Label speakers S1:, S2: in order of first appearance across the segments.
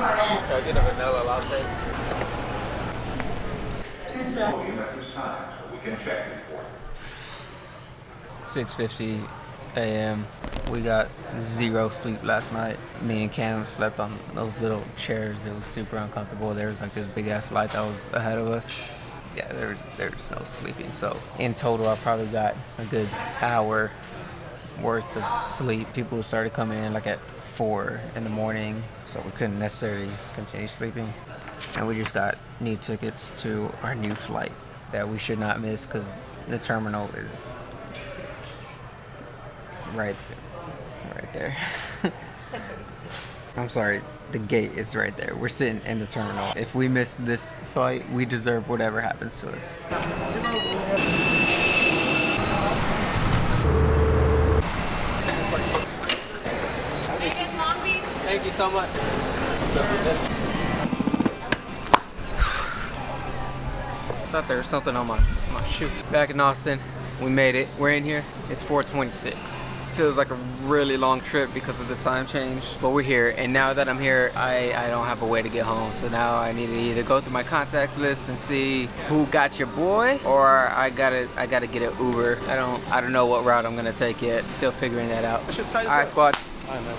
S1: I get a vanilla latte? 6:50 a.m. We got zero sleep last night. Me and Cam slept on those little chairs. It was super uncomfortable. There was like this big ass light that was ahead of us. Yeah, there's no sleeping. So in total, I probably got a good hour worth of sleep. People started coming in like at 4 in the morning, so we couldn't necessarily continue sleeping. And we just got new tickets to our new flight that we should not miss because the terminal is right there. I'm sorry, the gate is right there. We're sitting in the terminal. If we miss this flight, we deserve whatever happens to us. Thank you so much. Thought there was something on my shoe. Back in Austin, we made it. We're in here. It's 4:26. Feels like a really long trip because of the time change, but we're here. And now that I'm here, I don't have a way to get home. So now I need to either go through my contact list and see who got your boy, or I gotta get an Uber. I don't know what route I'm gonna take yet. Still figuring that out.
S2: Let's just tie this
S1: All right,
S2: up.
S1: squad.
S2: All right, man.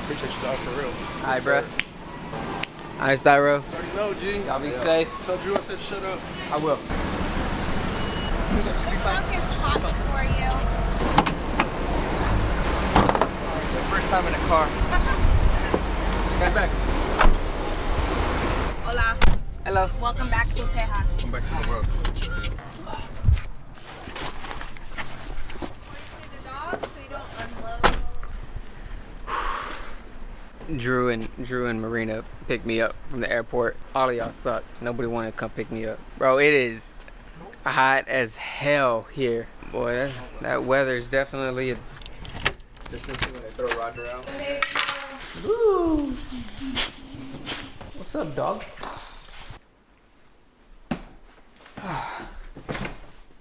S2: Appreciate you, dog, for real.
S1: All right, bruh. All right, Styro.
S2: You already know, G.
S1: Y'all be safe.
S2: Tell Drew I said shut up.
S1: I will.
S3: The trunk is hot for you.
S1: It's the first time in a car. Get back.
S3: Hola.
S1: Hello.
S3: Welcome back to Jaehross.
S2: Come back to the world.
S1: Drew and Marina picked me up from the airport. All of y'all suck. Nobody wanted to come pick me up. Bro, it is hot as hell here. Boy, that weather's definitely this is when they throw Roger out. Woo! What's up, dog?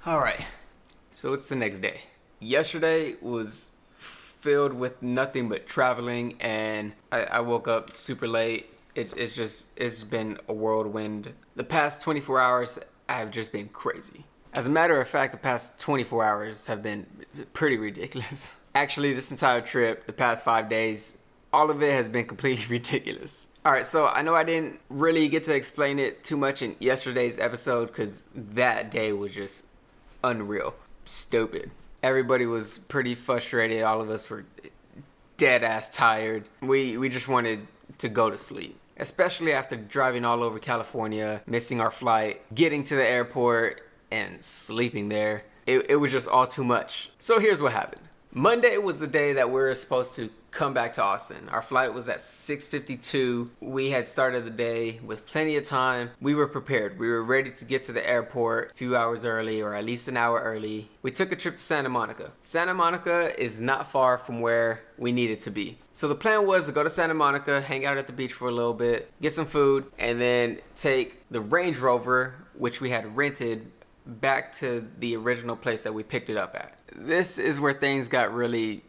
S1: Alright. So it's the next day. Yesterday was filled with nothing but traveling, and I woke up super late. It's been a whirlwind. The past 24 hours have just been crazy. As a matter of fact, the past 24 hours have been pretty ridiculous. Actually, this entire trip, the past 5 days, all of it has been completely ridiculous. Alright, so I know I didn't really get to explain it too much in yesterday's episode because that day was just unreal. Stupid. Everybody was pretty frustrated. All of us were dead ass tired. We just wanted to go to sleep. Especially after driving all over California, missing our flight, getting to the airport, and sleeping there. It was just all too much. So here's what happened. Monday was the day that we were supposed to come back to Austin. Our flight was at 6:52. We had started the day with plenty of time. We were prepared. We were ready to get to the airport a few hours early, or at least an hour early. We took a trip to Santa Monica. Santa Monica is not far from where we needed to be. So the plan was to go to Santa Monica, hang out at the beach for a little bit, get some food, and then take the Range Rover, which we had rented, back to the original place that we picked it up at. This is where things got really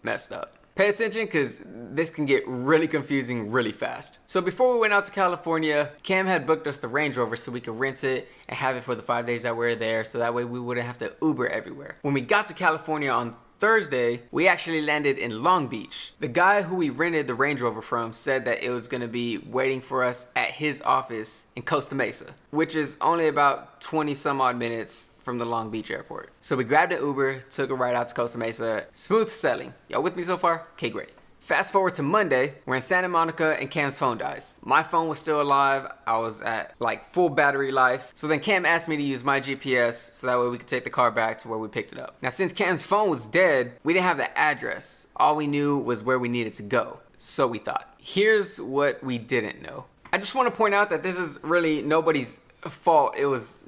S1: messed up. Pay attention because this can get really confusing really fast. So before we went out to California, Cam had booked us the Range Rover so we could rent it and have it for the 5 days that we were there, so that way we wouldn't have to Uber everywhere. When we got to California on Thursday, we actually landed in Long Beach. The guy who we rented the Range Rover from said that it was gonna be waiting for us at his office in Costa Mesa, which is only about 20 some odd minutes from the Long Beach airport. So we grabbed an Uber, took a ride out to Costa Mesa. Smooth sailing. Y'all with me so far? Okay, great. Fast forward to Monday, we're in Santa Monica and Cam's phone dies. My phone was still alive. I was at like full battery life. So then Cam asked me to use my GPS so that way we could take the car back to where we picked it up. Now since Cam's phone was dead, we didn't have the address. All we knew was where we needed to go. So we thought. Here's what we didn't know. I just want to point out that this is really nobody's fault. It was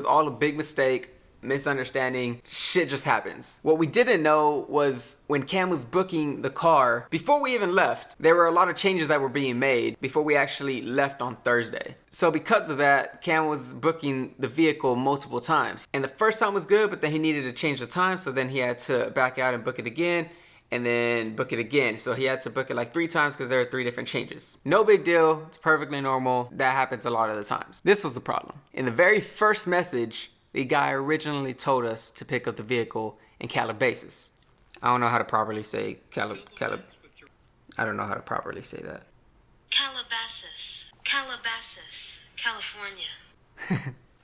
S1: all a big mistake. Misunderstanding, shit just happens. What we didn't know was when Cam was booking the car, before we even left, there were a lot of changes that were being made before we actually left on Thursday. So because of that, Cam was booking the vehicle multiple times. And the first time was good, but then he needed to change the time, so then he had to back out and book it again. and then book it again. So he had to book it like 3 times because there are 3 different changes. No big deal. It's perfectly normal. That happens a lot of the times. This was the problem. In the very first message, the guy originally told us to pick up the vehicle in Calabasas. I don't know how to properly say I don't know how to properly say that.
S4: Calabasas, California.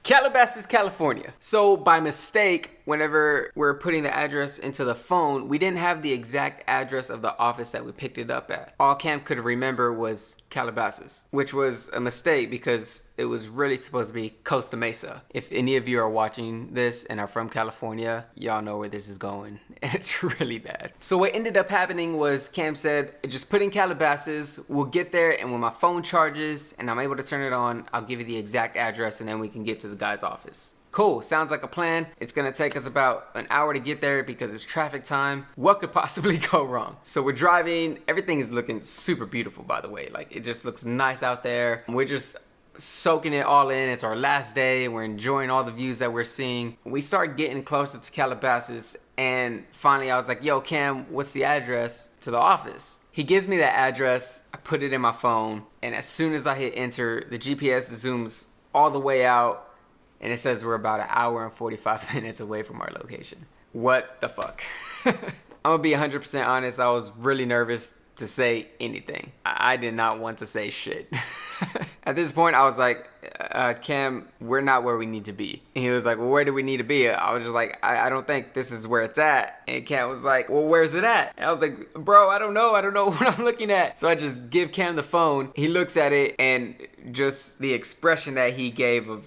S1: Calabasas, California. So by mistake, whenever we're putting the address into the phone, we didn't have the exact address of the office that we picked it up at. All Cam could remember was Calabasas, which was a mistake because it was really supposed to be Costa Mesa. If any of you are watching this and are from California, y'all know where this is going. And it's really bad. So what ended up happening was Cam said, just put in Calabasas, we'll get there, and when my phone charges and I'm able to turn it on, I'll give you the exact address and then we can get to the guy's office. Cool, sounds like a plan. It's gonna take us about an hour to get there because it's traffic time. What could possibly go wrong? So we're driving, everything is looking super beautiful, by the way. Like, it just looks nice out there. We're just soaking it all in. It's our last day and we're enjoying all the views that we're seeing. We start getting closer to Calabasas and finally I was like, yo Cam, what's the address to the office? He gives me that address, I put it in my phone, and as soon as I hit enter, the GPS zooms all the way out and it says we're about an hour and 45 minutes away from our location. What the fuck? I'm gonna be 100% honest, I was really nervous to say anything. I did not want to say shit. At this point, I was like, Cam, we're not where we need to be. And he was like, well, where do we need to be? I was just like, I don't think this is where it's at. And Cam was like, well, where's it at? And I was like, bro, I don't know what I'm looking at. So I just give Cam the phone. He looks at it and just the expression that he gave of,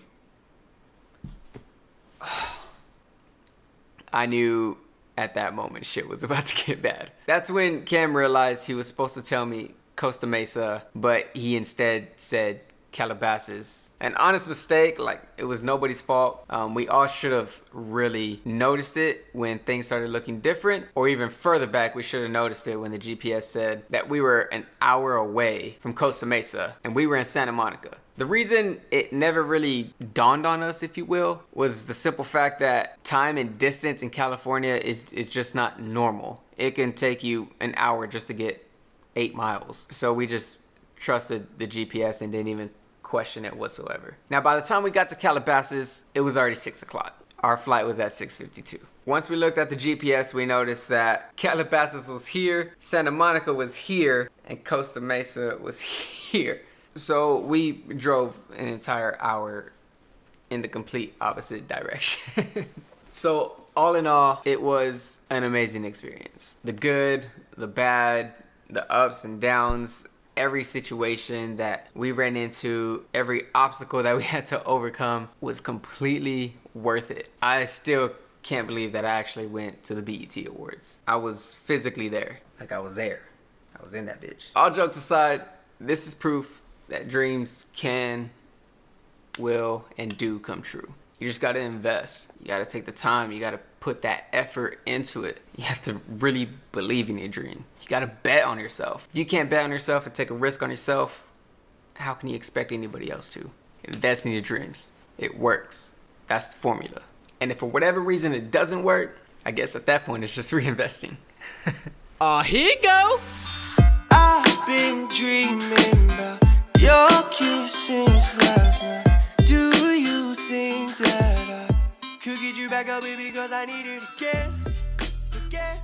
S1: I knew at that moment shit was about to get bad. That's when Cam realized he was supposed to tell me Costa Mesa, but he instead said Calabasas. An honest mistake, like it was nobody's fault. We all should have really noticed it when things started looking different, or even further back, we should have noticed it when the GPS said that we were an hour away from Costa Mesa and we were in Santa Monica. The reason it never really dawned on us, if you will, was the simple fact that time and distance in California is just not normal. It can take you an hour just to get 8 miles. So we just trusted the GPS and didn't even question it whatsoever. Now, by the time we got to Calabasas, it was already 6 o'clock. Our flight was at 6:52. Once we looked at the GPS, we noticed that Calabasas was here, Santa Monica was here, and Costa Mesa was here. So we drove an entire hour in the complete opposite direction. So all in all, it was an amazing experience. The good, the bad, the ups and downs, every situation that we ran into, every obstacle that we had to overcome was completely worth it. I still can't believe that I actually went to the BET Awards. I was physically there. Like I was there. I was in that bitch. All jokes aside, this is proof that dreams can, will, and do come true. You just gotta invest. You gotta take the time. You gotta put that effort into it. You have to really believe in your dream. You gotta bet on yourself. If you can't bet on yourself and take a risk on yourself, how can you expect anybody else to? Invest in your dreams. It works. That's the formula. And if for whatever reason it doesn't work, I guess at that point it's just reinvesting.
S5: Here you go.
S6: I've been dreaming about your kiss since last night. Do you think that I could get you back up, baby? Cause I need it again, again.